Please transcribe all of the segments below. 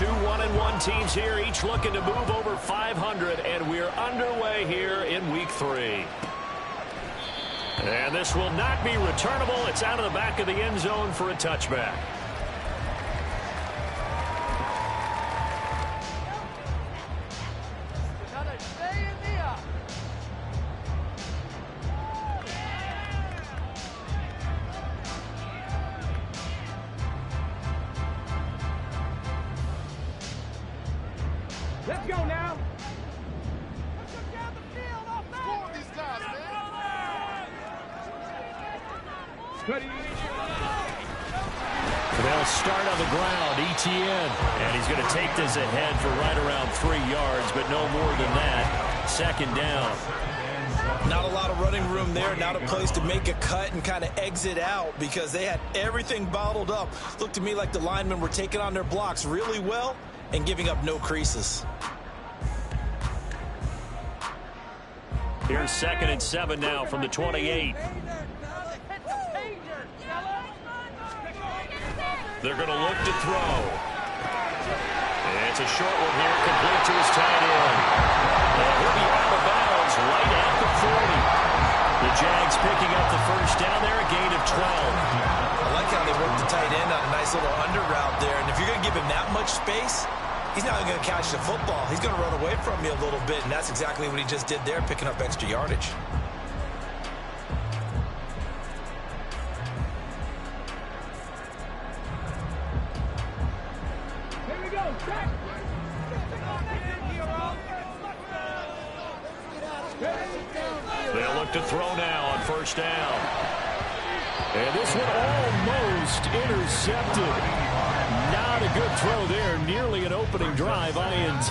Two 1-1 teams here, each looking to move over 500, and we're underway here in week 3. And this will not be returnable. It's out of the back of the end zone for a touchback. Let's go now. They'll start on the ground, Etienne. And he's going to take this ahead for right around 3 yards, but no more than that. Second down. Not a lot of running room there. Not a place to make a cut and kind of exit out because they had everything bottled up. Looked to me like the linemen were taking on their blocks really well and giving up no creases. Here's 2nd and 7 now from the 28. They're going to look to throw. It's a short one here, complete to his tight end. And he'll be out of bounds right at the 40. The Jags picking up the first down there, a gain of 12. I like how they worked the tight end on a nice little under route there. And if you're going to give him that much space, he's not going to catch the football. He's going to run away from you a little bit, and that's exactly what he just did there, picking up extra yardage. They'll look to throw now on first down. And this one almost intercepted. Not a good throw there. Nearly an opening drive, INT.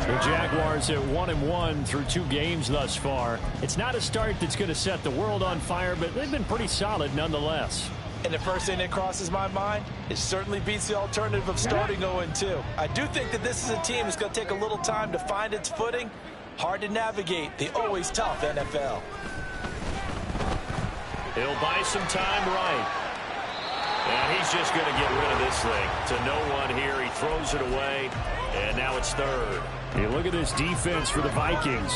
The Jaguars at 1-1 through 2 games thus far. It's not a start that's going to set the world on fire, but they've been pretty solid nonetheless. And the first thing that crosses my mind, it certainly beats the alternative of starting 0-2. I do think that this is a team that's going to take a little time to find its footing. Hard to navigate the always tough NFL. He'll buy some time right. And he's just going to get rid of this thing to no one here. He throws it away, and now it's 3rd. You look at this defense for the Vikings.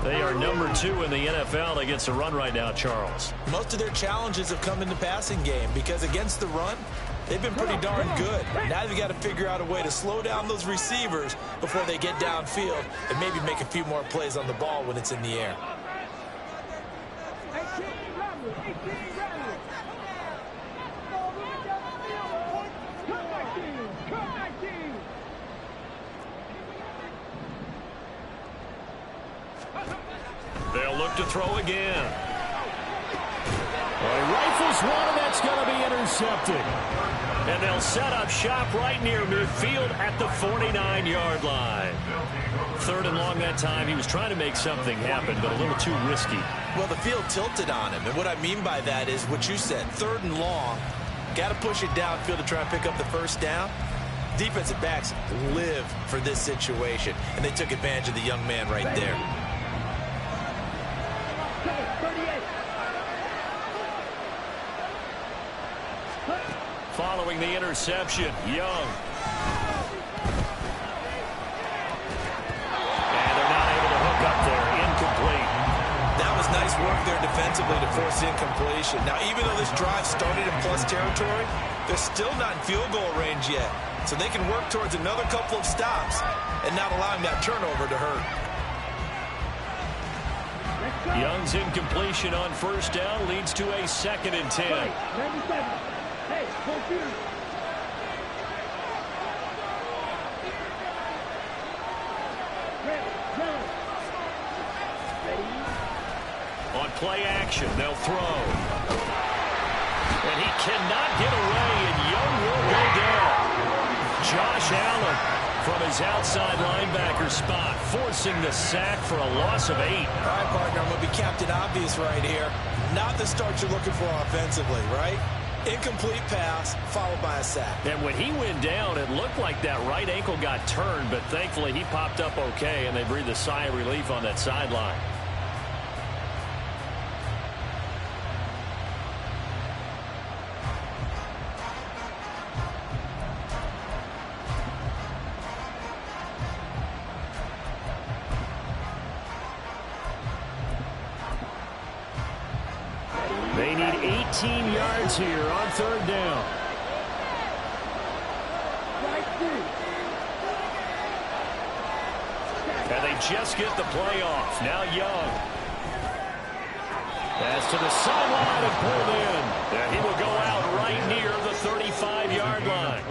They are number 2 in the NFL against the run right now, Charles. Most of their challenges have come in the passing game because against the run, they've been pretty darn good. Now they've got to figure out a way to slow down those receivers before they get downfield and maybe make a few more plays on the ball when it's in the air. They'll look to throw again. Well, he rifles one, and that's going to be intercepted. And they'll set up shop right near midfield at the 49-yard line. 3rd and long that time. He was trying to make something happen, but a little too risky. Well, the field tilted on him, and what I mean by that is what you said, 3rd and long. Got to push it downfield to try and pick up the first down. Defensive backs live for this situation, and they took advantage of the young man right there. Following the interception, Young. And they're not able to hook up there. Incomplete. That was nice work there defensively to force incompletion. Now, even though this drive started in plus territory, they're still not in field goal range yet. So they can work towards another couple of stops and not allowing that turnover to hurt. Young's incompletion on first down leads to a 2nd and 10. Hey, on play action, they'll throw. And he cannot get away, and Young will go down. Josh Allen from his outside linebacker spot, forcing the sack for a loss of 8. All right, partner, I'm going to be Captain Obvious right here. Not the start you're looking for offensively, right? Incomplete pass, followed by a sack. And when he went down, it looked like that right ankle got turned, but thankfully he popped up okay, and they breathed a sigh of relief on that sideline. 19 yards here on third down. And they just get the play off. Now Young. Pass to the sideline and pulled in. And he will go out right near the 35-yard line.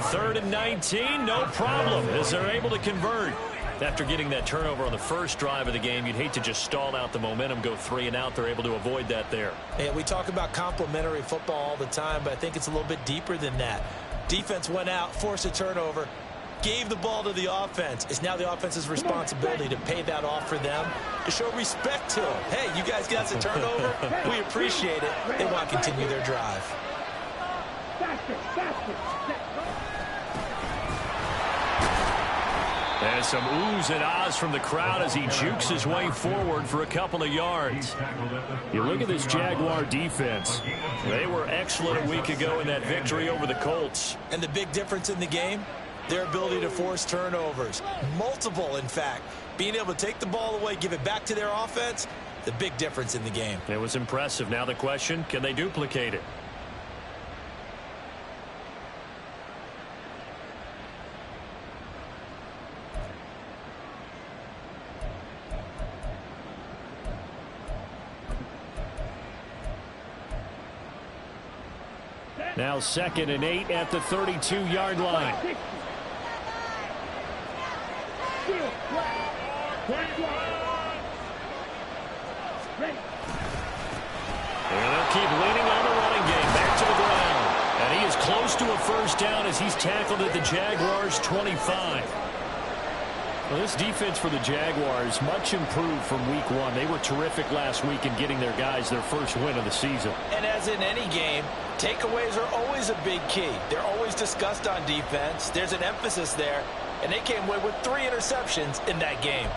3rd and 19, no problem, as they're able to convert. After getting that turnover on the first drive of the game, you'd hate to just stall out the momentum, go 3 and out. They're able to avoid that there. And we talk about complementary football all the time, but I think it's a little bit deeper than that. Defense went out, forced a turnover, gave the ball to the offense. It's now the offense's responsibility to pay that off for them, to show respect to them. Hey, you guys got the turnover. We appreciate it. They want to continue their drive. And some oohs and ahs from the crowd as he jukes his way forward for a couple of yards. You look at this Jaguar defense. They were excellent a week ago in that victory over the Colts. And the big difference in the game? Their ability to force turnovers. Multiple, in fact. Being able to take the ball away, give it back to their offense, the big difference in the game. It was impressive. Now the question, can they duplicate it? Now 2nd and 8 at the 32-yard line. And they'll keep leaning on the running game. Back to the ground. And he is close to a first down as he's tackled at the Jaguars' 25. Well, this defense for the Jaguars much improved from week 1. They were terrific last week in getting their guys their first win of the season. And as in any game, takeaways are always a big key. They're always discussed on defense. There's an emphasis there. And they came away with 3 interceptions in that game.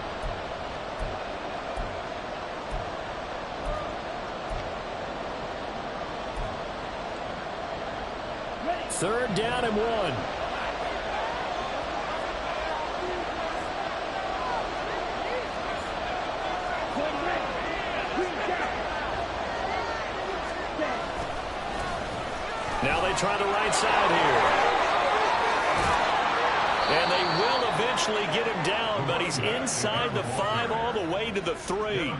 Third down and 1. Now they try the right side here. And they will eventually get him down, but he's inside the 5 all the way to the 3.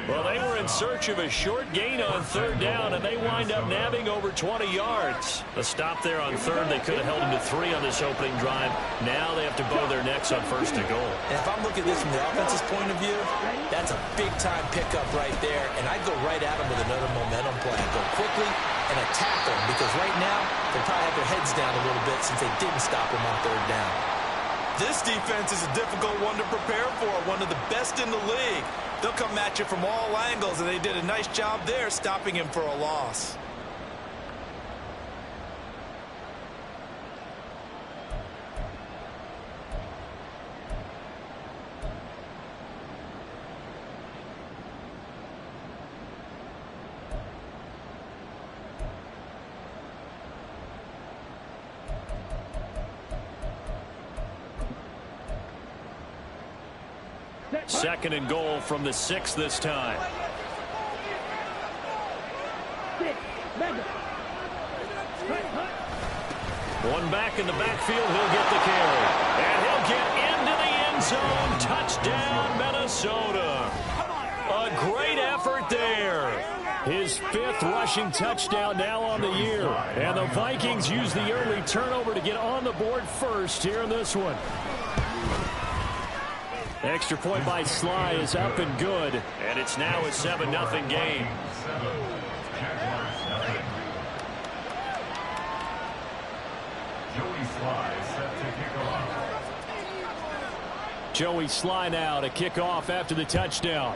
Well, they were in search of a short gain on third down, and they wind up nabbing over 20 yards. A stop there on third. They could have held him to 3 on this opening drive. Now they have to bow their necks on 1st and goal. And if I'm looking at this from the offense's point of view, that's a big-time pickup right there, and I'd go right at him with another momentum play. Go quickly and attack them, because right now they probably have their heads down a little bit since they didn't stop him on third down. This defense is a difficult one to prepare for, one of the best in the league. They'll come at you from all angles, and they did a nice job there stopping him for a loss. Second and goal from the 6 this time. One back in the backfield. He'll get the carry. And he'll get into the end zone. Touchdown, Minnesota. A great effort there. His 5th rushing touchdown now on the year. And the Vikings use the early turnover to get on the board first here in this one. Extra point by Sly is up and good, and it's now a 7-0 game. Joey Sly now to kick off after the touchdown.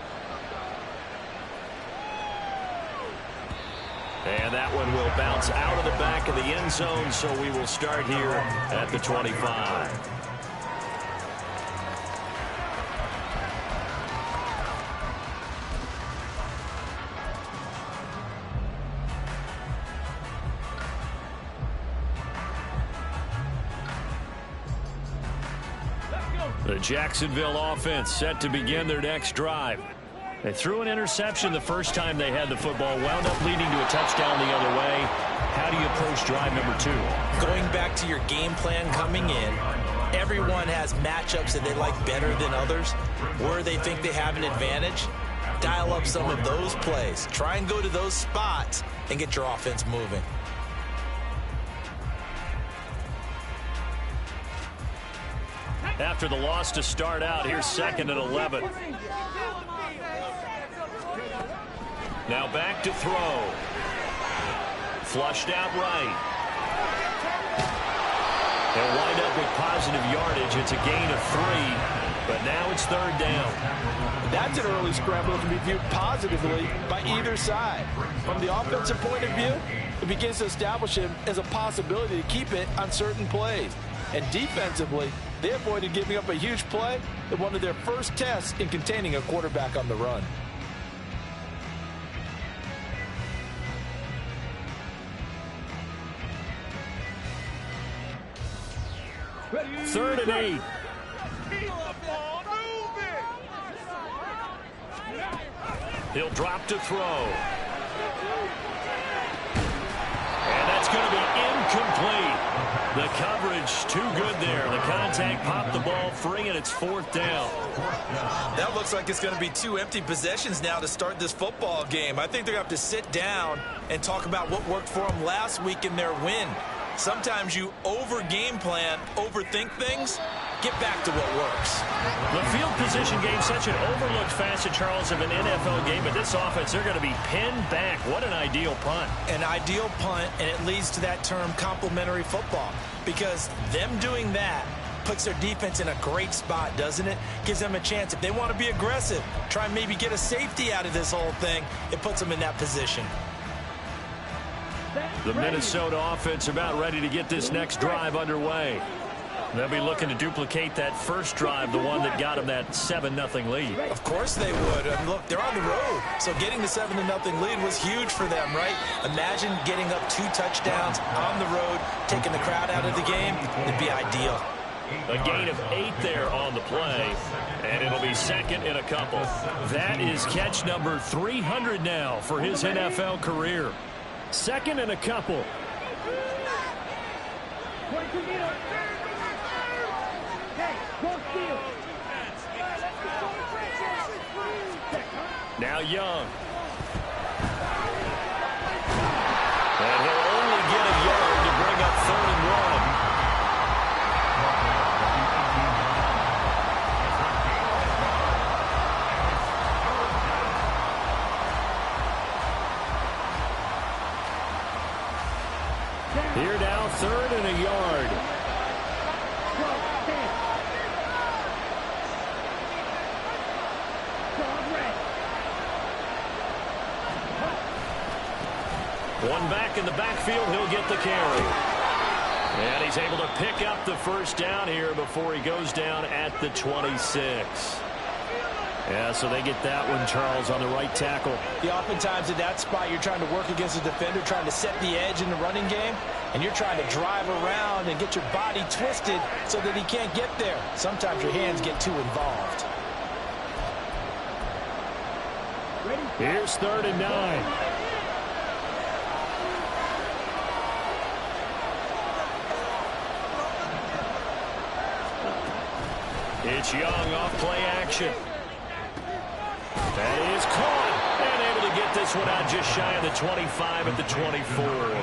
And that one will bounce out of the back of the end zone, so we will start here at the 25. The Jacksonville offense set to begin their next drive. They threw an interception the first time they had the football, wound up leading to a touchdown the other way. How do you approach drive number 2? Going back to your game plan coming in, everyone has matchups that they like better than others, where they think they have an advantage. Dial up some of those plays. Try and go to those spots and get your offense moving. After the loss to start out, here's 2nd and 11. Now back to throw. Flushed out right. They'll wind up with positive yardage. It's a gain of 3, but now it's 3rd down. That's an early scramble that can be viewed positively by either side. From the offensive point of view, it begins to establish him as a possibility to keep it on certain plays. And defensively, they avoided giving up a huge play in one of their first tests in containing a quarterback on the run. Third and 8. He'll drop to throw. And that's going to be incomplete. The coverage too good there. The contact popped the ball free, and it's 4th down. That looks like it's going to be 2 empty possessions now to start this football game. I think they're going to have to sit down and talk about what worked for them last week in their win. Sometimes you over-game plan, overthink things. Get back to what works. The field position game, such an overlooked facet, Charles, of an NFL game. But this offense, they're going to be pinned back. What an ideal punt. An ideal punt, and it leads to that term complementary football. Because them doing that puts their defense in a great spot, doesn't it? Gives them a chance. If they want to be aggressive, try and maybe get a safety out of this whole thing, it puts them in that position. The Minnesota offense about ready to get this next drive underway. They'll be looking to duplicate that first drive, the one that got them that 7-0 lead. Of course they would. Look, they're on the road, so getting the 7-0 lead was huge for them, right? Imagine getting up 2 touchdowns on the road, taking the crowd out of the game. It'd be ideal. A gain of 8 there on the play, and it'll be 2nd and a couple. That is catch number 300 now for his NFL career. 2nd and a couple. Now Young. And he'll only get a yard to bring up 3rd and 1. Here now, 3rd and a yard. One back in the backfield, he'll get the carry. And he's able to pick up the first down here before he goes down at the 26. Yeah, so they get that one, Charles, on the right tackle. Yeah, oftentimes in that spot, you're trying to work against a defender, trying to set the edge in the running game, and you're trying to drive around and get your body twisted so that he can't get there. Sometimes your hands get too involved. Here's 3rd and 9. It's Young off play action. That is caught and able to get this one out just shy of the 25 at the 24.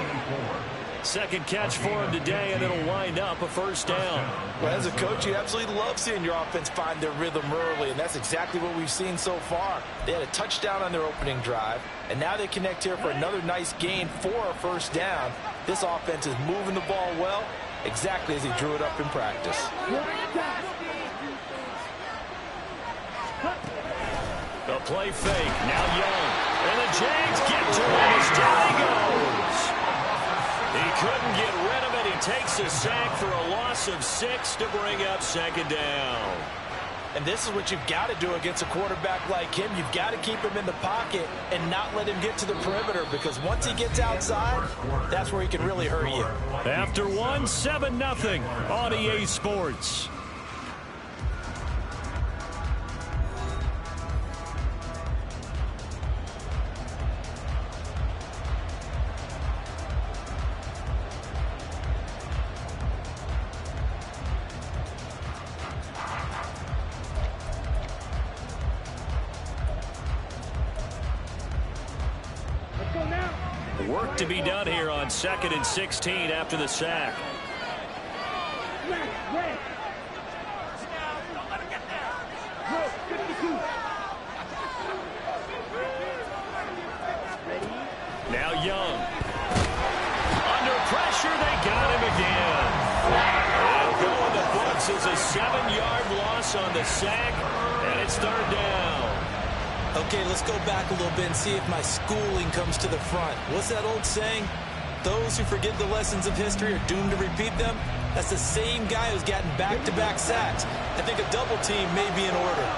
2nd catch for him today, and it'll wind up a 1st down. Well, as a coach, you absolutely love seeing your offense find their rhythm early, and that's exactly what we've seen so far. They had a touchdown on their opening drive, and now they connect here for another nice gain for a 1st down. This offense is moving the ball well, exactly as he drew it up in practice. The play fake, now Young. And the Jags get to him as down he goes. He couldn't get rid of it. He takes a sack for a loss of 6 to bring up 2nd down. And this is what you've got to do against a quarterback like him. You've got to keep him in the pocket and not let him get to the perimeter, because once he gets outside, that's where he can really hurt you. After one, 7-0 on EA Sports. Work to be done here on 2nd and 16 after the sack. Now Young. Under pressure, they got him again. It'll go in the books as a 7-yard loss on the sack, and it's 3rd down. Okay, let's go back a little bit and see if my schooling comes to the front. What's that old saying? Those who forget the lessons of history are doomed to repeat them. That's the same guy who's gotten back-to-back sacks. I think a double team may be in order.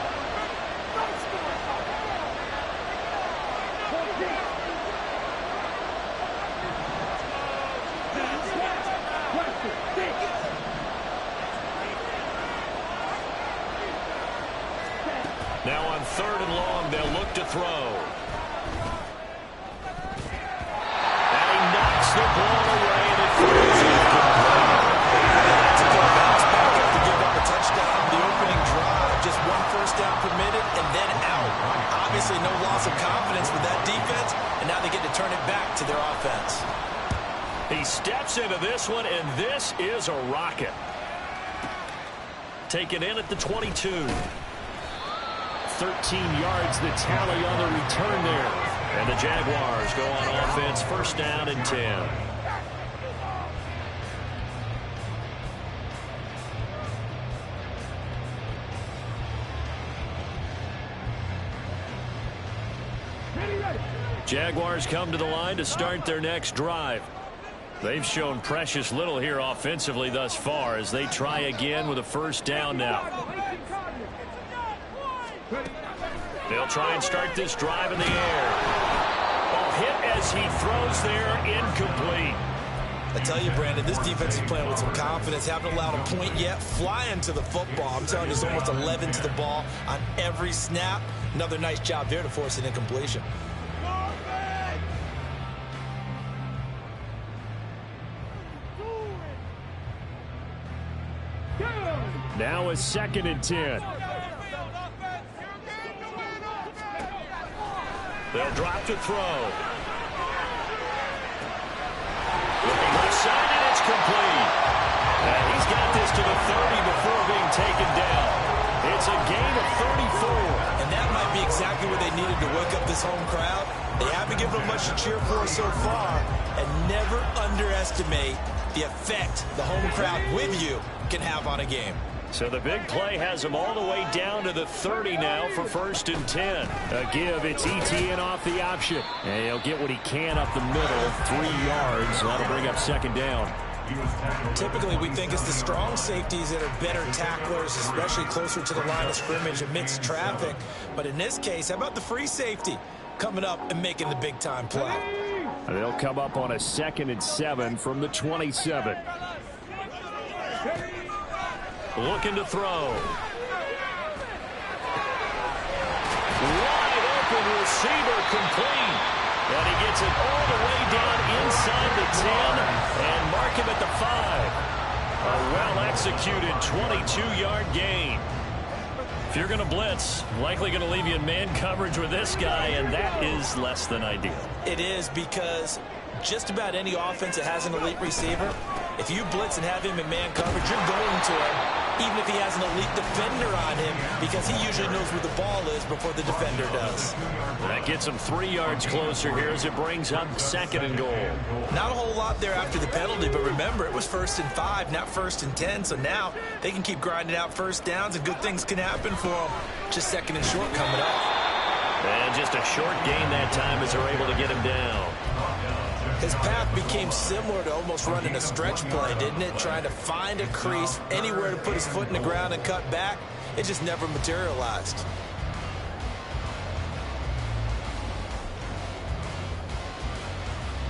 Now on 3rd and long, they'll look to throw. And he knocks the ball away, and it throws incomplete. That's a good bounce back after giving up a touchdown on the opening drive. Just 1 first down permitted and then out. Obviously no loss of confidence with that defense, and now they get to turn it back to their offense. He steps into this one, and this is a rocket. Taken in at the 22. 13 yards the tally on the return there. And the Jaguars go on offense, 1st down and 10. Jaguars come to the line to start their next drive. They've shown precious little here offensively thus far as they try again with a 1st down now. They'll try and start this drive in the air. Ball hit as he throws there, incomplete. I tell you, Brandon, this defense is playing with some confidence. Haven't allowed a point yet. Flying to the football. I'm telling you, it's almost 11 to the ball on every snap. Another nice job there to force an incompletion. Now a 2nd and 10. They'll drop to throw. Looking left side, and it's complete. And he's got this to the 30 before being taken down. It's a gain of 34. And that might be exactly what they needed to wake up this home crowd. They haven't given them much to cheer for so far. And never underestimate the effect the home crowd with you can have on a game. So the big play has him all the way down to the 30 now for 1st and 10. A give, it's ETN off the option. And he'll get what he can up the middle, 3 yards. That'll bring up 2nd down. Typically, we think it's the strong safeties that are better tacklers, especially closer to the line of scrimmage amidst traffic. But in this case, how about the free safety coming up and making the big-time play? They'll come up on a 2nd and 7 from the 27. Looking to throw. Wide open receiver, complete. And he gets it all the way down inside the 10 and mark him at the 5. A well-executed 22-yard gain. If you're going to blitz, likely going to leave you in man coverage with this guy, and that is less than ideal. It is, because just about any offense that has an elite receiver, if you blitz and have him in man coverage, you're going to him, even if he has an elite defender on him, because he usually knows where the ball is before the defender does. That gets him 3 yards closer here as it brings up 2nd and goal. Not a whole lot there after the penalty, but remember, it was 1st and 5, not 1st and 10, so now they can keep grinding out 1st downs, and good things can happen for them. Just 2nd and short coming up. And just a short gain that time as they're able to get him down. His path became similar to almost running a stretch play, didn't it? Trying to find a crease, anywhere to put his foot in the ground and cut back. It just never materialized.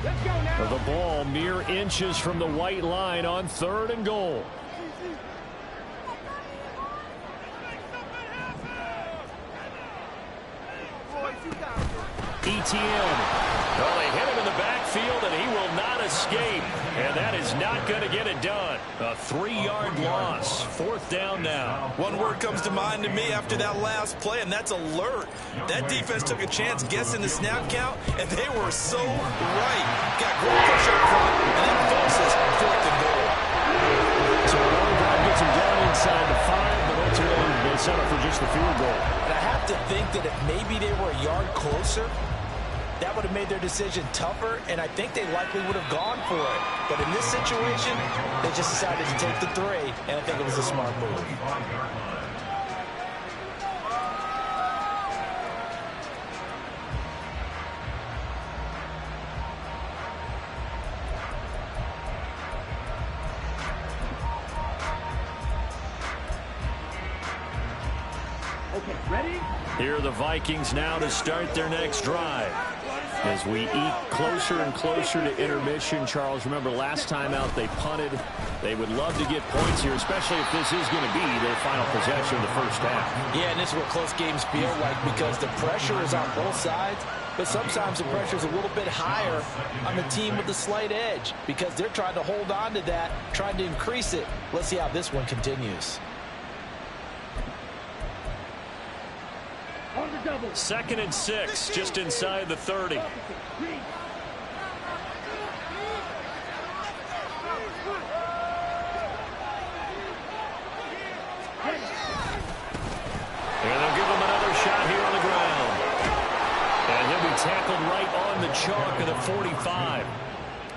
Let's go now. The ball mere inches from the white line on 3rd and goal. ETN. Well, they hit him in the backfield, and he will not escape, and that is not going to get it done. A 3-yard loss. 4th down now. One word comes to mind to me after that last play, and that's alert. That defense took a chance guessing the snap count, and they were so right. Got great push up front, and then forces 4th and goal. So a long drive gets him down inside the 5, but ultimately they settle for just the field goal. And I have to think that if maybe they were a yard closer, that would have made their decision tougher, and I think they likely would have gone for it. But in this situation, they just decided to take the 3, and I think it was a smart move. Okay, ready? Here are the Vikings now to start their next drive. As we eat closer and closer to intermission, Charles, remember last time out they punted. They would love to get points here, especially if this is going to be their final possession of the first half. Yeah, and this is what close games feel like because the pressure is on both sides, but sometimes the pressure is a little bit higher on the team with the slight edge because they're trying to hold on to that, trying to increase it. Let's see how this one continues. On the double. 2nd and 6, just inside the 30. And they'll give him another shot here on the ground. And he'll be tackled right on the chalk of the 45.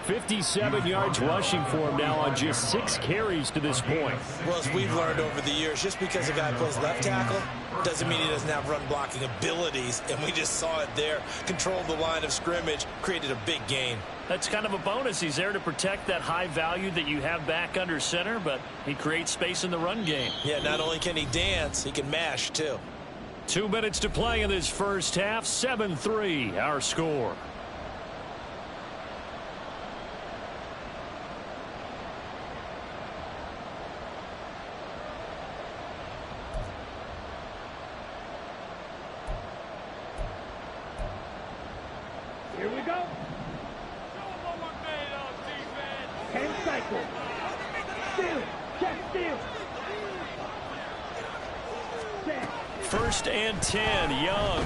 57 yards rushing for him now on just 6 carries to this point. Well, as we've learned over the years, just because a guy plays left tackle doesn't mean he doesn't have run blocking abilities, and we just saw it there. Controlled the line of scrimmage, created a big gain. That's kind of a bonus. He's there to protect that high value that you have back under center, but he creates space in the run game. Yeah, not only can he dance, he can mash, too. 2 minutes to play in this first half. 7-3, our score. Here we go. 10 cycles. Steal. Check steal. 1st and 10, Young.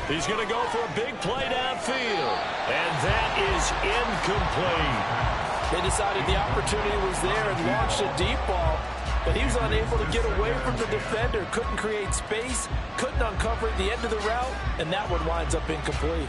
He's going to go for a big play downfield. And that is incomplete. They decided the opportunity was there and launched a deep ball, but he was unable to get away from the defender, couldn't create space, couldn't uncover the end of the route, and that one winds up incomplete.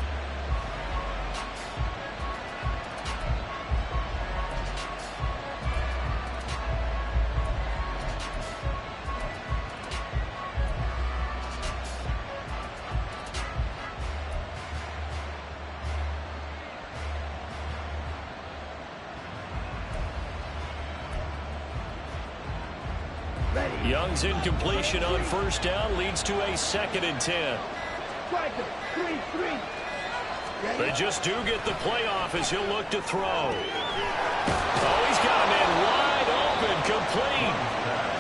Young's incompletion on 1st down leads to a 2nd and 10. Striker. 3-3. They just do get the playoff as he'll look to throw. Oh, he's got a man wide open, complete.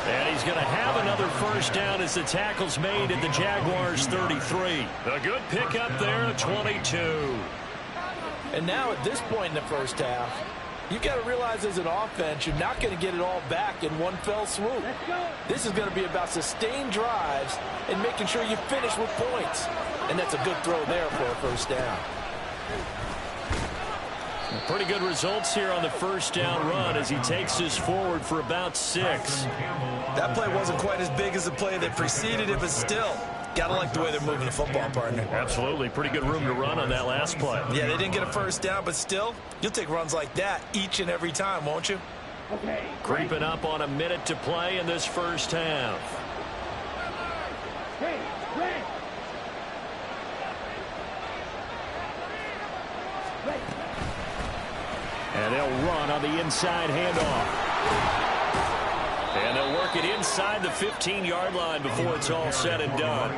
And he's going to have another 1st down as the tackle's made at the Jaguars' 33. A good pickup there at 22. And now at this point in the first half, you've got to realize as an offense, you're not going to get it all back in one fell swoop. This is going to be about sustained drives and making sure you finish with points. And that's a good throw there for a 1st down. Pretty good results here on the 1st down run as he takes us forward for about 6. That play wasn't quite as big as the play that preceded it, but still, gotta like the way they're moving the football, partner. Absolutely. Pretty good room to run on that last play. Yeah, they didn't get a 1st down, but still, you'll take runs like that each and every time, won't you? Okay. Creeping up on a minute to play in this first half. Hey, red. Red. And they'll run on the inside handoff. And they'll work it inside the 15-yard line before it's all said and done.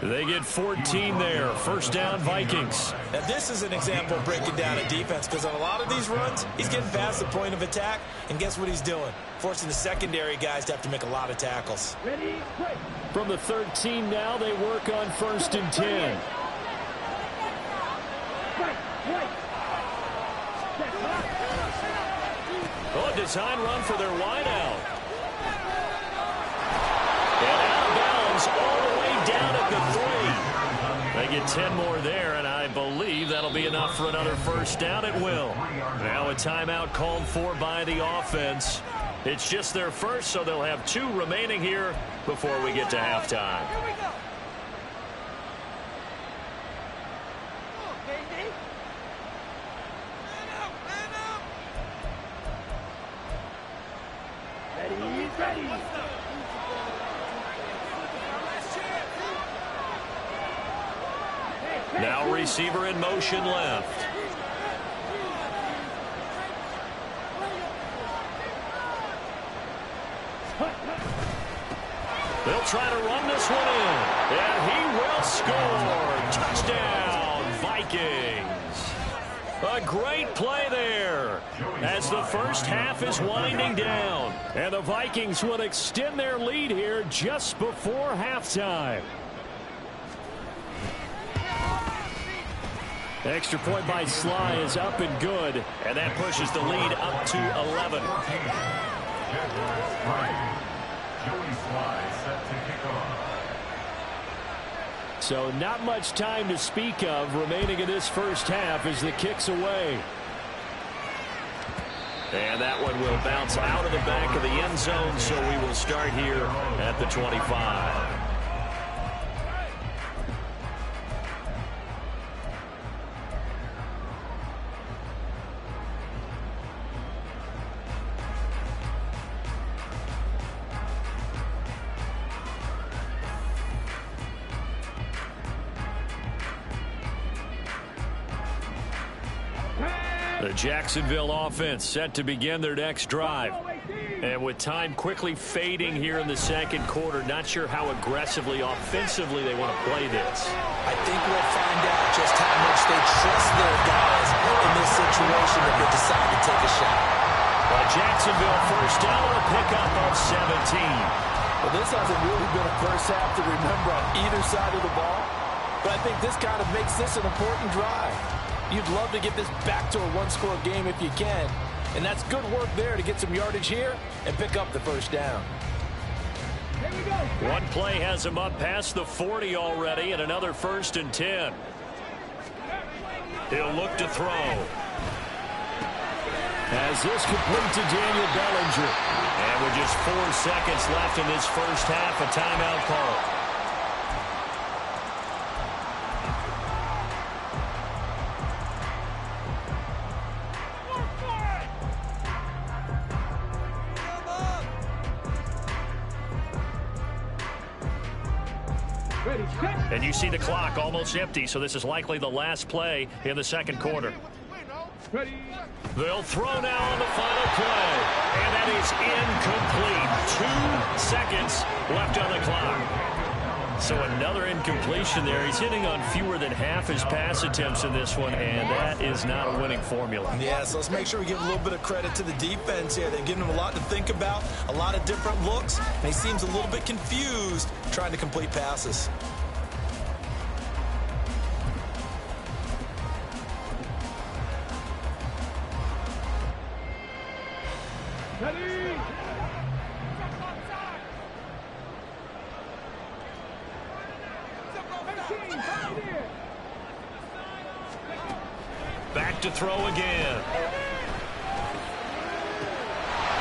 They get 14 there. 1st down, Vikings. Now, this is an example of breaking down a defense because on a lot of these runs, he's getting past the point of attack, and guess what he's doing? Forcing the secondary guys to have to make a lot of tackles. Ready, play. From the 13 now, they work on 1st and 10. Right, right. Set, design run for their wideout. And out of bounds all the way down at the 3. They get 10 more there, and I believe that'll be enough for another first down. It will. Now a timeout called for by the offense. It's just their first, so they'll have 2 remaining here before we get to halftime. Here we go. Ready. Now receiver in motion left. They'll try to run this one in. And he will score. Touchdown, Vikings. A great play there as the first half is winding down. And the Vikings will extend their lead here just before halftime. Extra point by Sly is up and good, and that pushes the lead up to 11. So not much time to speak of remaining in this first half as the kick's away. And that one will bounce out of the back of the end zone, so we will start here at the 25. The Jacksonville offense set to begin their next drive. And with time quickly fading here in the second quarter, not sure how aggressively, offensively they want to play this. I think we'll find out just how much they trust their guys in this situation if they decide to take a shot. Well, Jacksonville first down, a pickup of 17. Well, this hasn't really been a first half to remember on either side of the ball. But I think this kind of makes this an important drive. You'd love to get this back to a one-score game if you can. And that's good work there to get some yardage here and pick up the first down. Here we go. One play has him up past the 40 already, and another 1st and 10. He'll look to throw. As this complete to Daniel Bellinger. And with just 4 seconds left in this first half, a timeout call. And you see the clock almost empty, so this is likely the last play in the second quarter. Ready. They'll throw now on the final play. And that is incomplete. 2 seconds left on the clock. So another incompletion there. He's hitting on fewer than half his pass attempts in this one, and that is not a winning formula. Yeah, so let's make sure we give a little bit of credit to the defense here. They've given him a lot to think about, a lot of different looks, and he seems a little bit confused trying to complete passes. Ready. Back to throw again.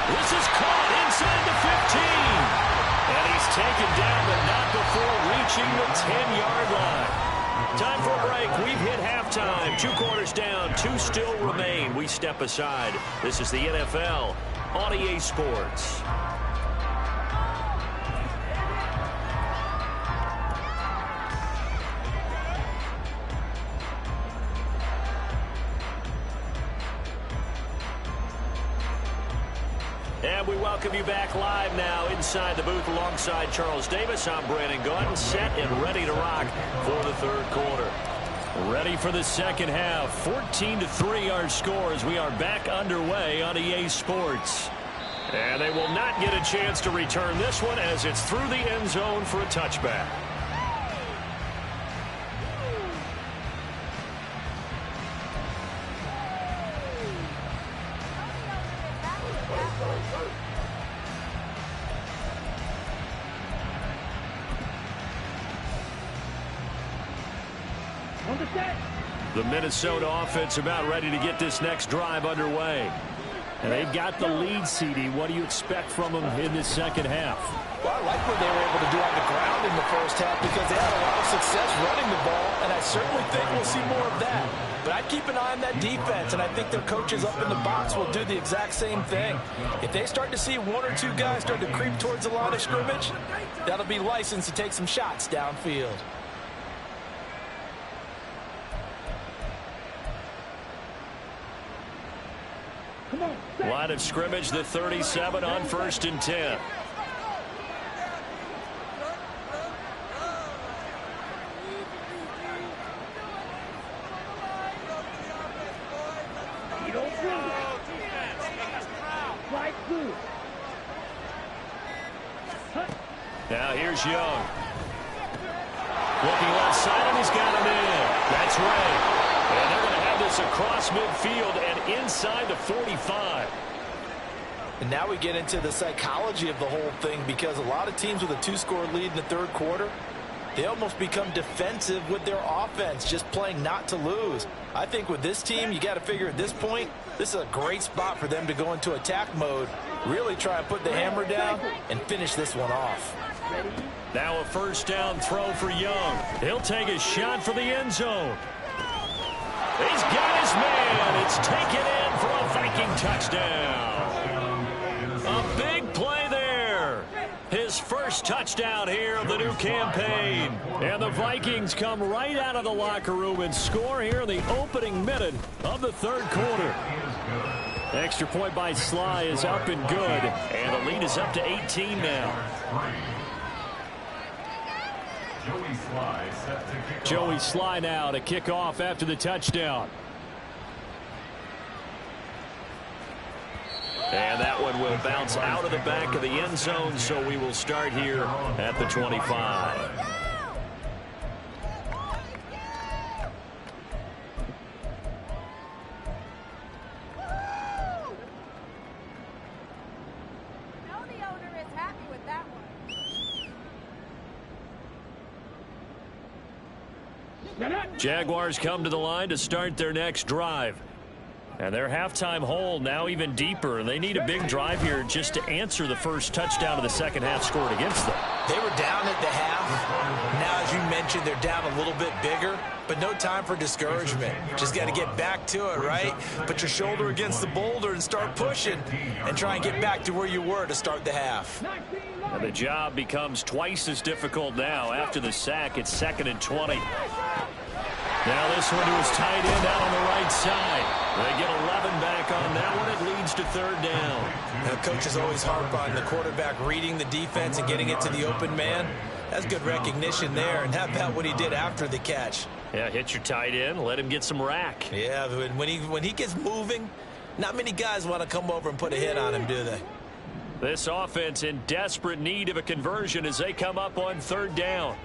This is caught inside the 15. And he's taken down, but not before reaching the 10-yard line. Time for a break. We've hit halftime. 2 quarters down, 2 still remain. We step aside. This is the NFL on EA Sports. And we welcome you back live now inside the booth alongside Charles Davis. I'm Brandon Gaudin, set and ready to rock for the third quarter. Ready for the second half. 14-3 our score as we are back underway on EA Sports. And they will not get a chance to return this one as it's through the end zone for a touchback. On the set. The Minnesota offense about ready to get this next drive underway. And they've got the lead, CD. What do you expect from them in this second half? Well, I like what they were able to do on the ground in the first half because they had a lot of success running the ball, and I certainly think we'll see more of that. But I'd keep an eye on that defense, and I think their coaches up in the box will do the exact same thing. If they start to see one or two guys start to creep towards the line of scrimmage, that'll be licensed to take some shots downfield. Line of scrimmage, the 37 on 1st and 10. Now here's Young. Looking left side, and he's got him in. That's right. And they're going to have this across midfield and inside the 45. And now we get into the psychology of the whole thing because a lot of teams with a 2-score lead in the third quarter, they almost become defensive with their offense, just playing not to lose. I think with this team, you got to figure at this point, this is a great spot for them to go into attack mode, really try and put the hammer down and finish this one off. Now a first down throw for Young. He'll take a shot for the end zone. He's got his man. It's taken in for a Viking touchdown. A big play there. His first touchdown here of the new campaign. And the Vikings come right out of the locker room and score here in the opening minute of the third quarter. Extra point by Sly is up and good. And the lead is up to 18 now. Joey Sly now to kick off after the touchdown. And that one will bounce out of the back of the end zone, so we will start here at the 25. Jaguars come to the line to start their next drive. And their halftime hole now even deeper. They need a big drive here just to answer the first touchdown of the second half scored against them. They were down at the half. Now, as you mentioned, they're down a little bit bigger, but no time for discouragement. Just got to get back to it, right? Put your shoulder against the boulder and start pushing and try and get back to where you were to start the half. And the job becomes twice as difficult now. After the sack, it's 2nd and 20. Now this one to his tight end out on the right side. They get 11 back on that one. It leads to 3rd down. Now, coaches always harp on the quarterback reading the defense and getting it to the open man. That's good recognition there. And how about what he did after the catch? Yeah, hit your tight end. Let him get some rack. Yeah, when he gets moving, not many guys want to come over and put a hit on him, do they? This offense in desperate need of a conversion as they come up on 3rd down.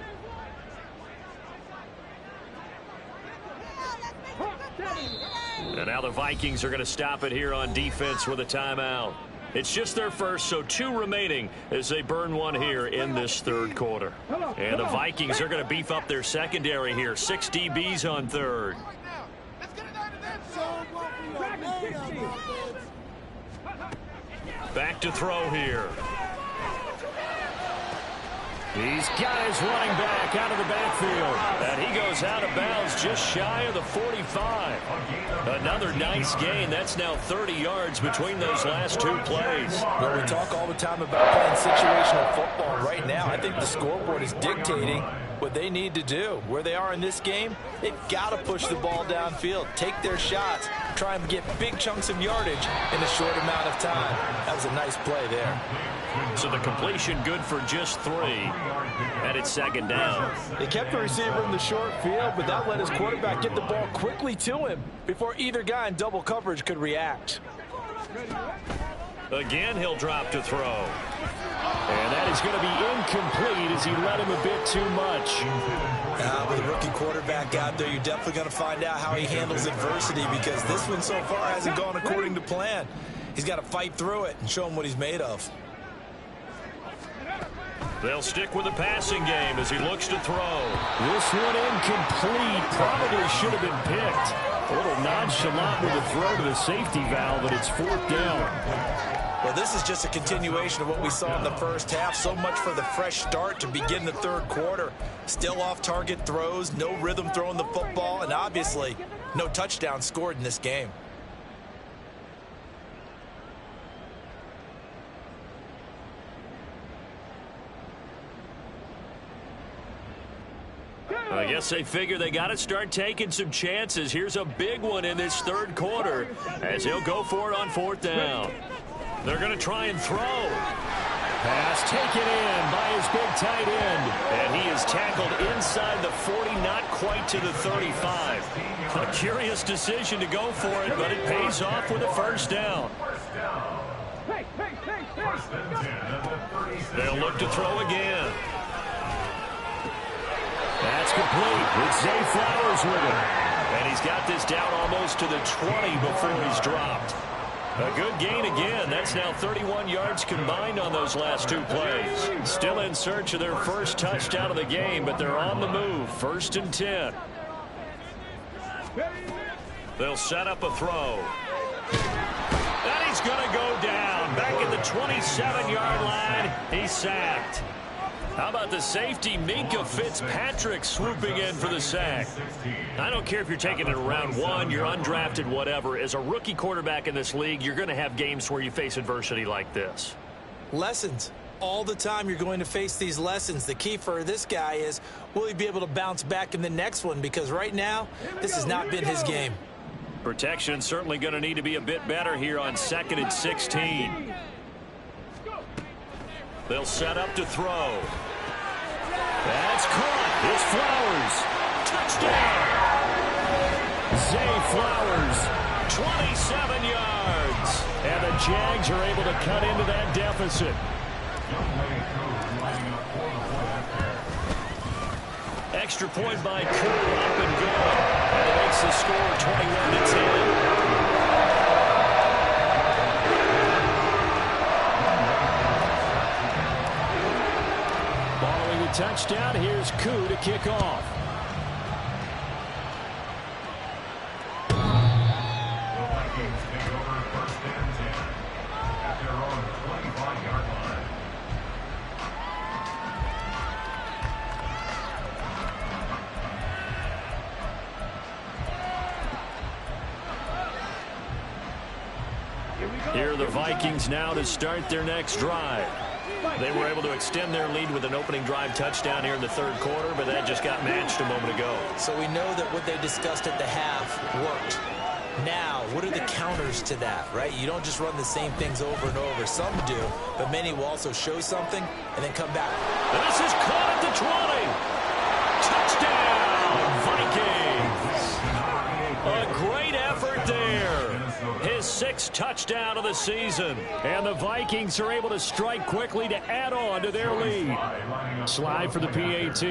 And now the Vikings are going to stop it here on defense with a timeout. It's just their first, so 2 remaining as they burn one here in this third quarter. And the Vikings are going to beef up their secondary here. 6 DBs on 3rd. Back to throw here. He's got his running back out of the backfield. And he goes out of bounds just shy of the 45. Another nice gain. That's now 30 yards between those last 2 plays. Well, we talk all the time about playing situational football. Right now, I think the scoreboard is dictating what they need to do. Where they are in this game, they've got to push the ball downfield, take their shots, try and get big chunks of yardage in a short amount of time. That was a nice play there. So the completion good for just 3. And it's 2nd down. They kept the receiver in the short field, but that let his quarterback get the ball quickly to him before either guy in double coverage could react. Again, he'll drop to throw. And that is going to be incomplete as he let him a bit too much. With a rookie quarterback out there, you're definitely going to find out how he handles adversity because this one so far hasn't gone according to plan. He's got to fight through it and show him what he's made of. They'll stick with the passing game as he looks to throw. This one incomplete. Probably should have been picked. A little nonchalant with the throw to the safety valve, but it's 4th down. Well, this is just a continuation of what we saw in the first half. So much for the fresh start to begin the third quarter. Still off-target throws, no rhythm throwing the football, and obviously no touchdown scored in this game. I guess they figure they got to start taking some chances. Here's a big one in this third quarter as he'll go for it on 4th down. They're going to try and throw. Pass taken in by his big tight end. And he is tackled inside the 40, not quite to the 35. A curious decision to go for it, but it pays off with a 1st down. They'll look to throw again. That's complete with Zay Flowers with him. And he's got this down almost to the 20 before he's dropped. A good gain again. That's now 31 yards combined on those last 2 plays. Still in search of their first touchdown of the game, but they're on the move. 1st and 10. They'll set up a throw. And he's going to go down. Back at the 27-yard line. He's sacked. How about the safety, Minka Fitzpatrick, swooping in for the sack? I don't care if you're taking it in round 1, you're undrafted, whatever. As a rookie quarterback in this league, you're going to have games where you face adversity like this. Lessons. All the time you're going to face these lessons. The key for this guy is, will he be able to bounce back in the next one? Because right now, this has not been his game. Protection certainly going to need to be a bit better here on 2nd and 16. They'll set up to throw. That's caught. It's Flowers. Touchdown. Zay Flowers, 27 yards. And the Jags are able to cut into that deficit. Extra point by Koo, up and good. And it makes the score 21-10. Touchdown. Here's Koo to kick off. The Vikings take over 1st and 10 at their own 25-yard line. Here are the Vikings now to start their next drive. They were able to extend their lead with an opening drive touchdown here in the third quarter, but that just got matched a moment ago. So we know that what they discussed at the half worked. Now, what are the counters to that, right? You don't just run the same things over and over. Some do, but many will also show something and then come back. And this is caught at the 20. Touchdown, Vikings. A great effort there. His 6th touchdown of the season. And the Vikings are able to strike quickly to add on to their lead. Slide for the PAT.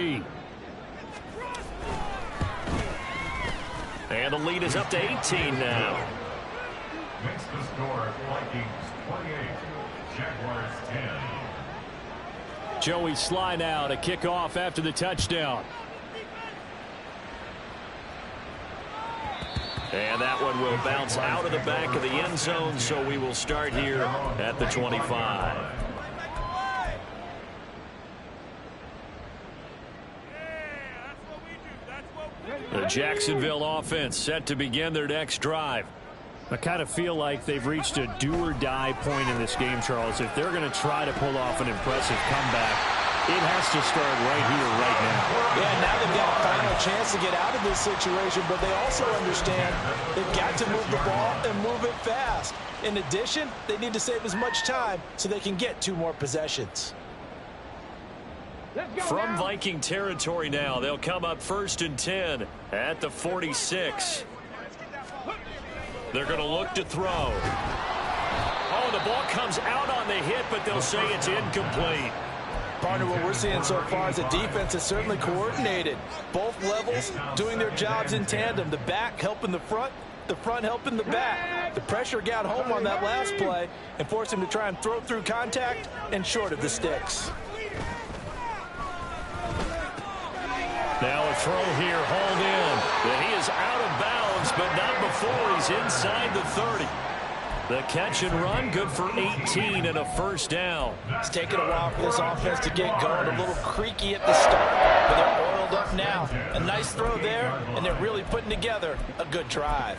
And the lead is up to 18 now. Makes the score Vikings 28, Jaguars 10. Joey Sly now to kick off after the touchdown. And that one will bounce out of the back of the end zone, so we will start here at the 25. The Jacksonville offense set to begin their next drive. I kind of feel like they've reached a do-or-die point in this game, Charles. If they're going to try to pull off an impressive comeback, it has to start right here, right now. Yeah, now they've got a final chance to get out of this situation, but they also understand they've got to move the ball and move it fast. In addition, they need to save as much time so they can get 2 more possessions. From Viking territory now, they'll come up 1st and 10 at the 46. They're going to look to throw. Oh, the ball comes out on the hit, but they'll say it's incomplete. Partner, what we're seeing so far is the defense is certainly coordinated. Both levels doing their jobs in tandem. The back helping the front helping the back. The pressure got home on that last play and forced him to try and throw through contact and short of the sticks. Now a throw here, hauled in. And he is out of bounds, but not before he's inside the 30. The catch and run, good for 18 and a first down. It's taken a while for this offense to get going. A little creaky at the start, but they're oiled up now. A nice throw there, and they're really putting together a good drive.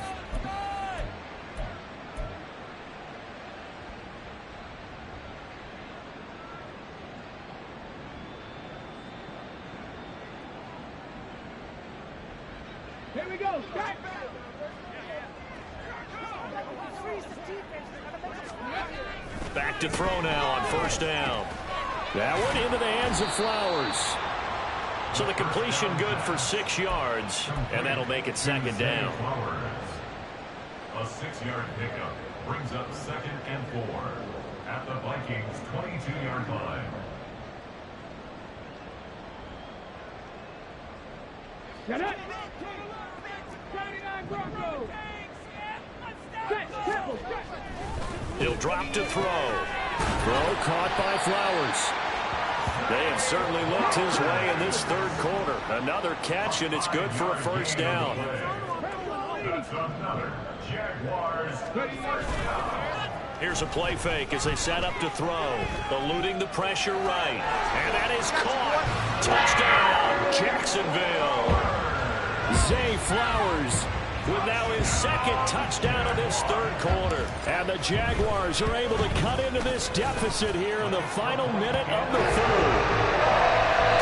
Here we go. Back to throw now on first down. That one into the hands of Flowers. So the completion good for 6 yards, and that'll make it second down. A 6-yard pickup brings up 2nd and 4 at the Vikings' 22-yard line. Get it. 79 Broncos. He'll drop to throw. Throw caught by Flowers. They have certainly looked his way in this third quarter. Another catch, and it's good for a first down. That's another Jaguars first down. Here's a play fake as they set up to throw. Eluding the pressure right. And that is caught. Touchdown, Jacksonville. Zay Flowers with now his second touchdown of this third quarter. And the Jaguars are able to cut into this deficit here in the final minute of the third.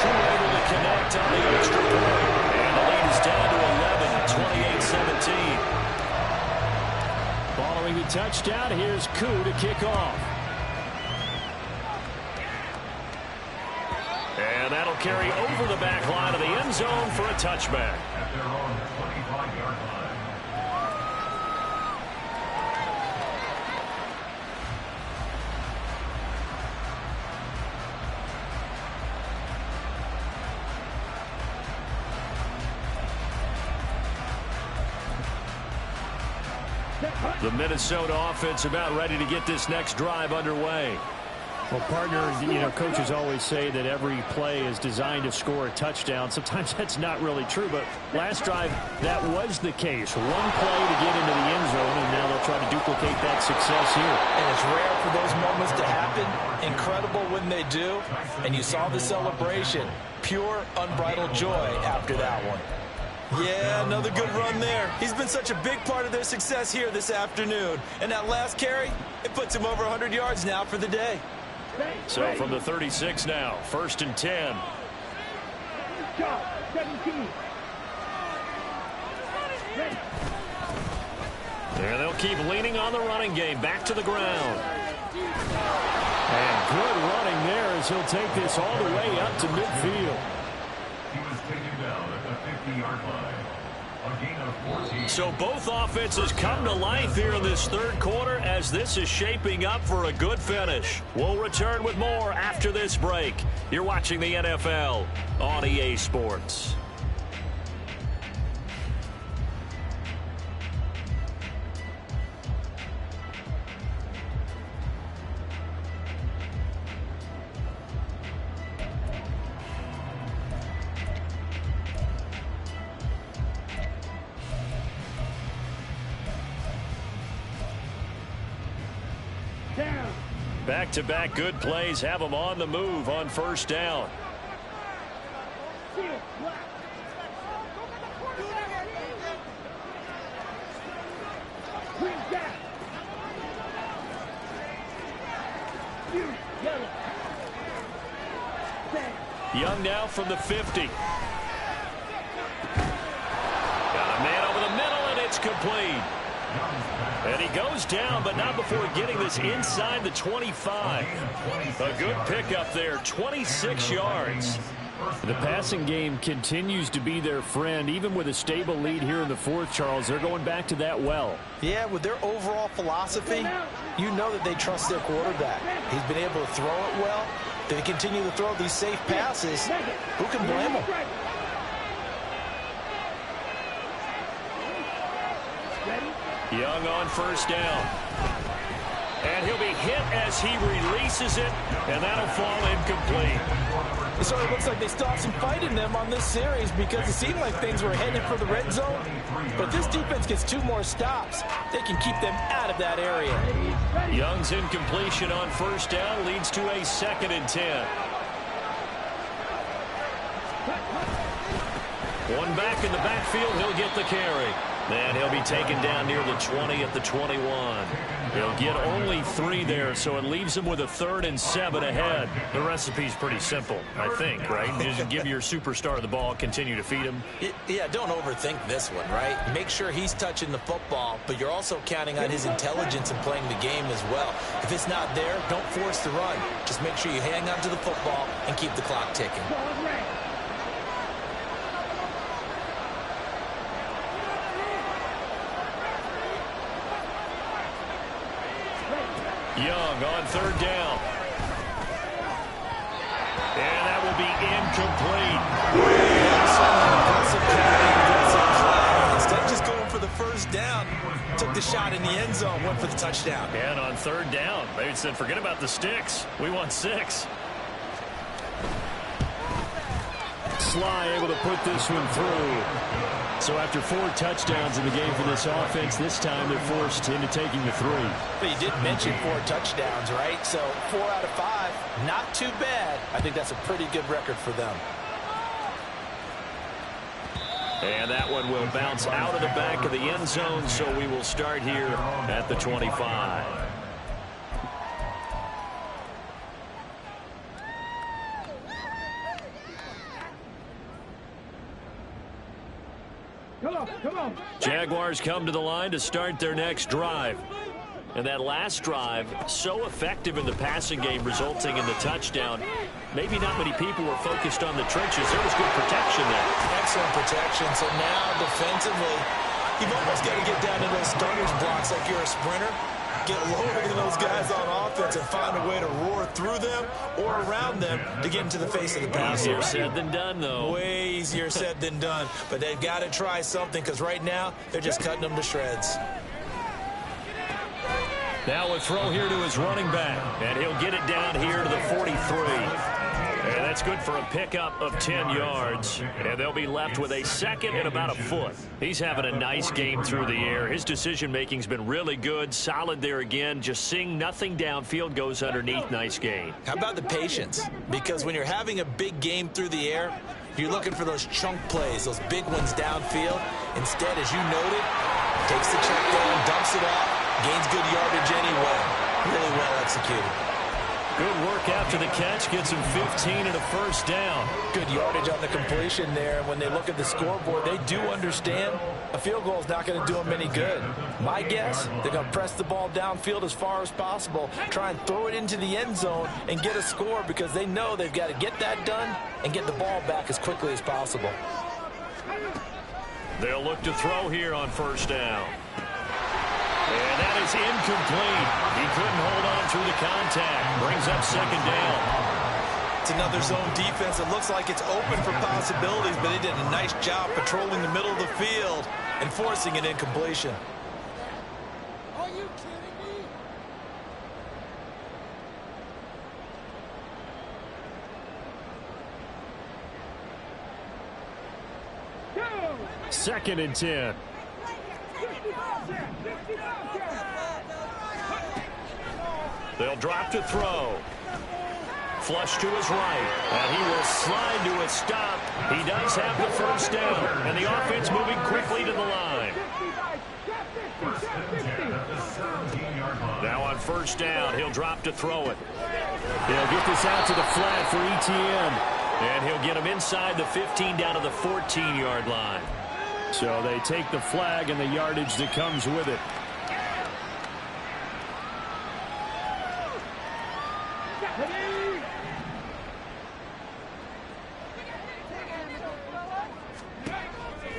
Too able to connect on the extra point. And the lead is down to 11, 28-17. Following the touchdown, here's Koo to kick off. And that'll carry over the back line of the end zone for a touchback. At their own 25-yard line. The Minnesota offense about ready to get this next drive underway. Well, partner, you know, coaches always say that every play is designed to score a touchdown. Sometimes that's not really true, but last drive, that was the case. One play to get into the end zone, and now they'll try to duplicate that success here. And it's rare for those moments to happen. Incredible when they do. And you saw the celebration. Pure, unbridled joy after that one. Yeah, another good run there. He's been such a big part of their success here this afternoon. And that last carry, it puts him over 100 yards now for the day. So from the 36 now, 1st and 10. 17. And they'll keep leaning on the running game. Back to the ground. And good running there as he'll take this all the way up to midfield. He was taken down at the 50-yard line. A gain of 14. So both offenses come to life here in this third quarter as this is shaping up for a good finish. We'll return with more after this break. You're watching the NFL on EA Sports. Back-to-back good plays have them on the move on first down. Young now from the 50. Got a man over the middle, and it's complete. And he goes down, but not before getting this inside the 25. A good pickup there, 26 yards. The passing game continues to be their friend. Even with a stable lead here in the fourth, Charles, they're going back to that well. Yeah, with their overall philosophy, you know that they trust their quarterback. He's been able to throw it well. They continue to throw these safe passes. Who can blame them? Young on first down. And he'll be hit as he releases it, and that'll fall incomplete. It sort of looks like they still have some fight in them on this series because it seemed like things were headed for the red zone. But if this defense gets 2 more stops, they can keep them out of that area. Young's incompletion on first down leads to a 2nd and 10. One back in the backfield, he'll get the carry. And he'll be taken down near the 20 at the 21. He'll get only 3 there, so it leaves him with a 3rd and 7 ahead. The recipe's pretty simple, I think, right? Just give your superstar the ball, continue to feed him. Yeah, don't overthink this one, right? Make sure he's touching the football, but you're also counting on his intelligence in playing the game as well. If it's not there, don't force the run. Just make sure you hang on to the football and keep the clock ticking. Young on 3rd down. And that will be incomplete. Instead of just going for the first down, took the shot in the end zone, went for the touchdown. And on 3rd down, they said, forget about the sticks. We want 6. Sly able to put this one through. So after 4 touchdowns in the game for this offense, this time they're forced into taking the 3. But you did mention 4 touchdowns, right? So 4 out of 5, not too bad. I think that's a pretty good record for them. And that one will bounce out of the back of the end zone, so we will start here at the 25. Come on. Jaguars come to the line to start their next drive. And that last drive, so effective in the passing game, resulting in the touchdown. Maybe not many people were focused on the trenches. There was good protection there. Excellent protection. So now, defensively, you've almost got to get down to those starters blocks like you're a sprinter. Get lower than those guys on offense and find a way to roar through them or around them to get into the face of the pass. Easier said than done, though. Way easier said than done. But they've got to try something because right now they're just cutting them to shreds. Now a throw here to his running back. And he'll get it down here to the 43. And that's good for a pickup of 10 yards. And they'll be left with a 2nd and about a foot. He's having a nice game through the air. His decision-making's been really good. Solid there again. Just seeing nothing downfield, goes underneath. Nice game. How about the patience? Because when you're having a big game through the air, you're looking for those chunk plays, those big ones downfield. Instead, as you noted, takes the check down, dumps it off, gains good yardage anyway. Really well executed. Good work after the catch. Gets him 15 and a first down. Good yardage on the completion there. When they look at the scoreboard, they do understand a field goal is not going to do them any good. My guess, they're going to press the ball downfield as far as possible, try and throw it into the end zone and get a score because they know they've got to get that done and get the ball back as quickly as possible. They'll look to throw here on first down. And that is incomplete. He couldn't hold on through the contact. Brings up 2nd down. It's another zone defense. It looks like it's open for possibilities, but they did a nice job patrolling the middle of the field and forcing an incompletion. Are you kidding me? 2nd and 10. They'll drop to throw. Flush to his right. And he will slide to a stop. He does have the first down. And the offense moving quickly to the line. Now on first down, he'll drop to throw it. He'll get this out to the flat for ETN. And he'll get him inside the 15 down to the 14-yard line. So they take the flag and the yardage that comes with it.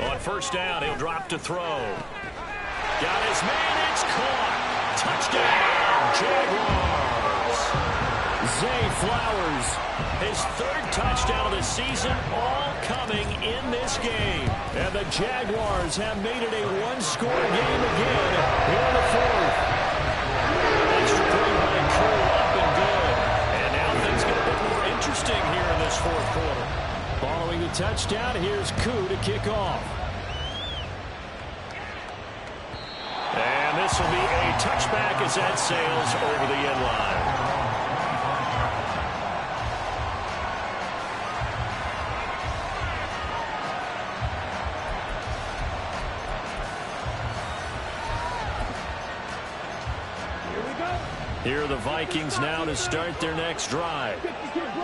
On first down, he'll drop to throw. Got his man, it's caught. Touchdown, Jaguars. Zay Flowers, his 3rd touchdown of the season, all coming in this game. And the Jaguars have made it a 1-score game again here in the 4th. Extra point by Curl, up and good. And now things get a bit more interesting. coasting here in this fourth quarter. Following the touchdown, here's Koo to kick off. And this will be a touchback as that sails over the end line. Here are the Vikings now to start their next drive.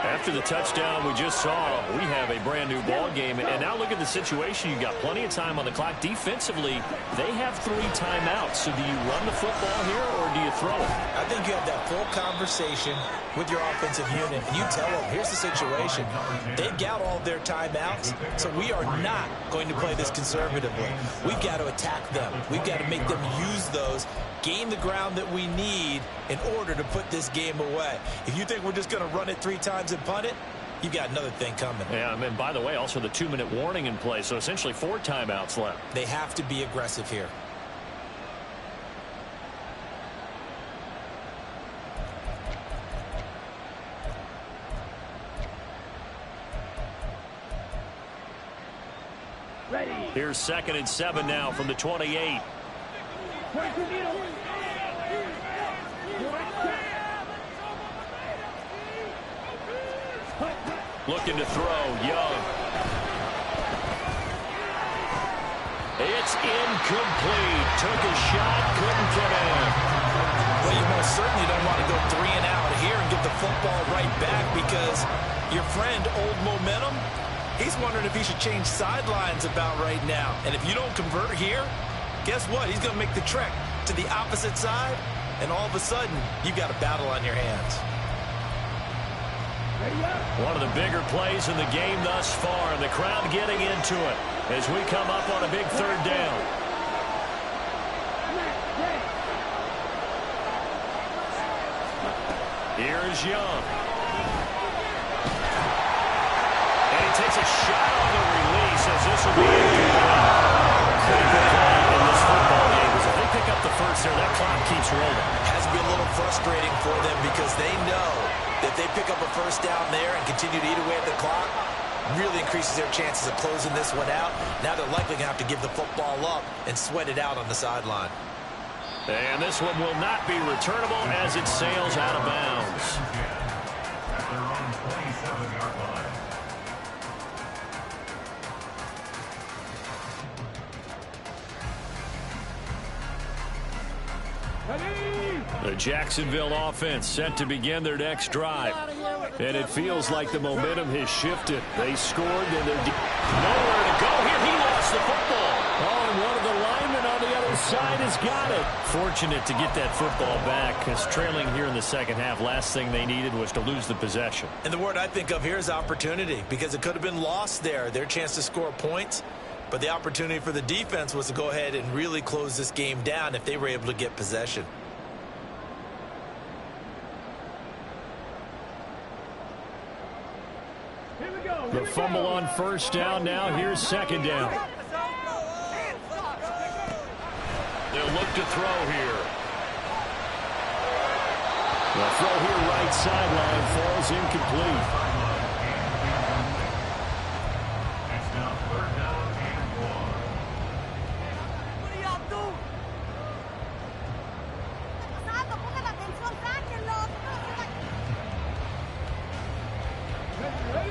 After the touchdown we just saw, we have a brand new ball game. And now look at the situation. You've got plenty of time on the clock. Defensively, they have 3 timeouts. So do you run the football here or do you throw it? I think you have that full conversation with your offensive unit. And you tell them, here's the situation. They've got all their timeouts, so we are not going to play this conservatively. We've got to attack them. We've got to make them use those, gain the ground that we need in order to put this game away. If you think we're just going to run it 3 times and punt it, you've got another thing coming. Yeah, and by the way, also the 2-minute warning in play, so essentially 4 timeouts left. They have to be aggressive here. Here's 2nd and 7 now from the 28. Looking to throw, Young. It's incomplete. Took a shot, couldn't get in. Well, you most certainly don't want to go 3 and out here and get the football right back because your friend, Old Momentum, he's wondering if he should change sidelines about right now. And if you don't convert here, guess what? He's going to make the trek to the opposite side, and all of a sudden, you've got a battle on your hands. One of the bigger plays in the game thus far, and the crowd getting into it as we come up on a big 3rd down. Here's Young. And he takes a shot on the release as this will be incomplete. Critical play in this football game because if they pick up the first there, that clock keeps rolling. Has to be a little frustrating for them because they know that if they pick up a first down there and continue to eat away at the clock, really increases their chances of closing this one out. Now they're likely going to have to give the football up and sweat it out on the sideline. And this one will not be returnable as it sails out of bounds. At their own 27-yard line. The Jacksonville offense set to begin their next drive. And it feels like the momentum has shifted. They scored and they're nowhere to go here. He lost the football. Oh, and one of the linemen on the other side has got it. Fortunate to get that football back because trailing here in the second half, last thing they needed was to lose the possession. And the word I think of here is opportunity because it could have been lost there. Their chance to score points. But the opportunity for the defense was to go ahead and really close this game down if they were able to get possession. The fumble on first down now. Here's 2nd down. They'll look to throw here. The throw here right sideline falls incomplete. It's now 3rd down and 1.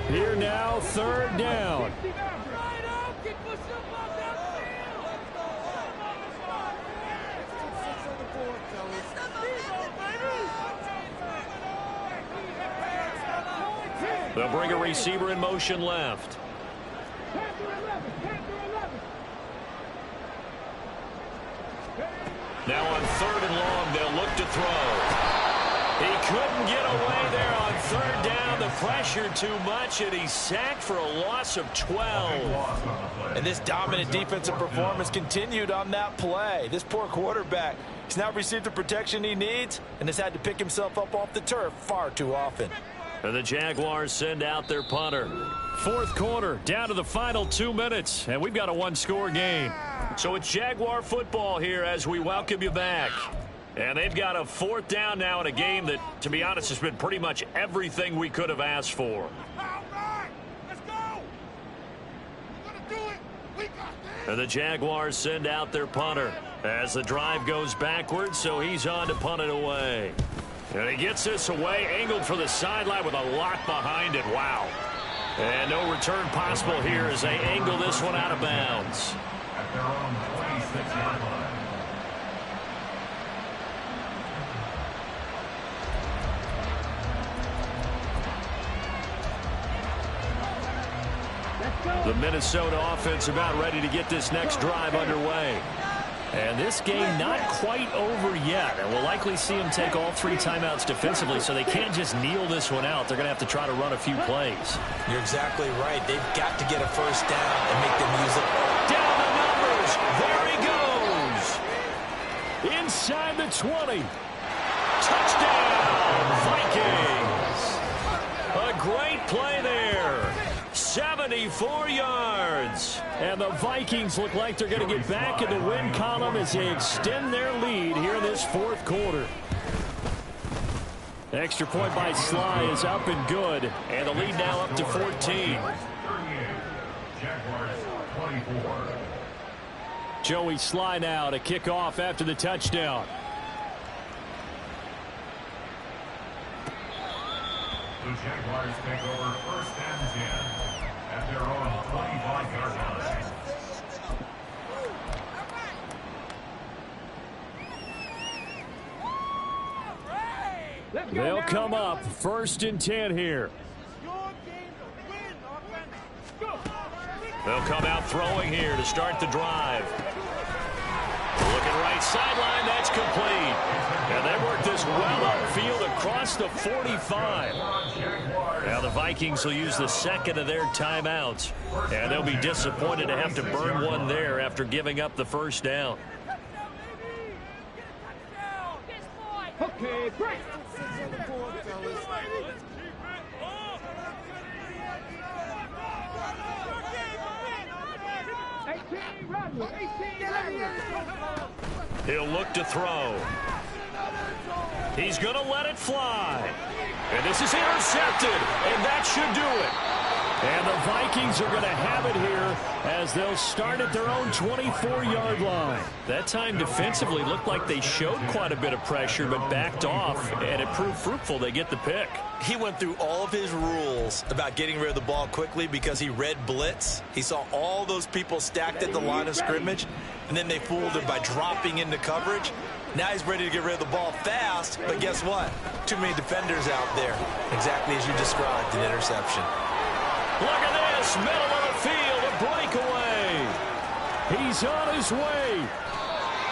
Here now, 3rd down. They'll bring a receiver in motion left. Now on 3rd and long, they'll look to throw. He couldn't get away there on 3rd down. The pressure too much, and he's sacked for a loss of 12. And this dominant defensive performance continued on that play. This poor quarterback, he's now received the protection he needs and has had to pick himself up off the turf far too often. And the Jaguars send out their punter. 4th quarter, down to the final 2 minutes, and we've got a 1-score game. So it's Jaguar football here as we welcome you back. And they've got a 4th down now in a game that, to be honest, has been pretty much everything we could have asked for. All right, let's go. We're going to do it. We got this. And the Jaguars send out their punter as the drive goes backwards, so he's on to punt it away. And he gets this away, angled for the sideline with a lock behind it. Wow. And no return possible here as they angle this one out of bounds. At their own 26-yard line. The Minnesota offense about ready to get this next drive underway. And this game not quite over yet. And we'll likely see them take all 3 timeouts defensively, so they can't just kneel this one out. They're going to have to try to run a few plays. You're exactly right. They've got to get a first down and make them use it. Down the numbers. There he goes. Inside the 20. Touchdown, Vikings. A great play there. 74 yards. And the Vikings look like they're going to get back in the win column as they extend their lead here in this 4th quarter. The extra point by Sly is up and good. And the lead now up to 14. 38. Jaguars 24. Joey Sly now to kick off after the touchdown. The Jaguars take over 1st and 10 at their own 25-yard line. They'll come up 1st and 10 here. They'll come out throwing here to start the drive. Looking right sideline, that's complete. And they work this well upfield across the 45. Now the Vikings will use the 2nd of their timeouts. And they'll be disappointed to have to burn one there after giving up the 1st down. Okay, break. He'll look to throw. He's going to let it fly. And this is intercepted, and that should do it. And the Vikings are going to have it here as they'll start at their own 24-yard line. That time defensively looked like they showed quite a bit of pressure but backed off, and it proved fruitful. They get the pick. He went through all of his rules about getting rid of the ball quickly because he read blitz. He saw all those people stacked at the line of scrimmage, and then they fooled him by dropping into coverage. Now he's ready to get rid of the ball fast, but guess what? Too many defenders out there. Exactly as you described, an interception. Look at this, middle of the field, a breakaway. He's on his way.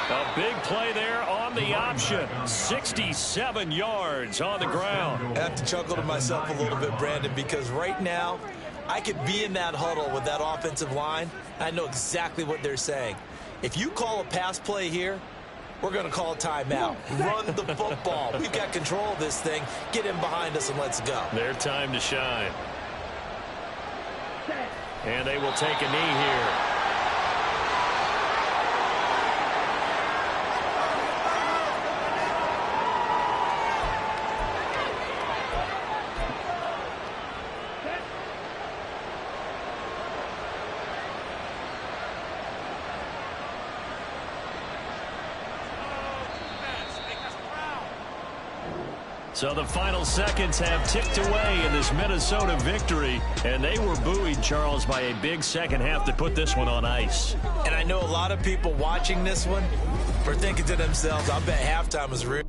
A big play there on the option. 67 yards on the ground. I have to chuckle to myself a little bit, Brandon, because right now I could be in that huddle with that offensive line. I know exactly what they're saying. If you call a pass play here, we're going to call a timeout. Run the football. We've got control of this thing. Get in behind us and let's go. Their time to shine. And they will take a knee here. So the final seconds have ticked away in this Minnesota victory, and they were buoyed, Charles, by a big second half to put this one on ice. And I know a lot of people watching this one are thinking to themselves, I bet halftime was real.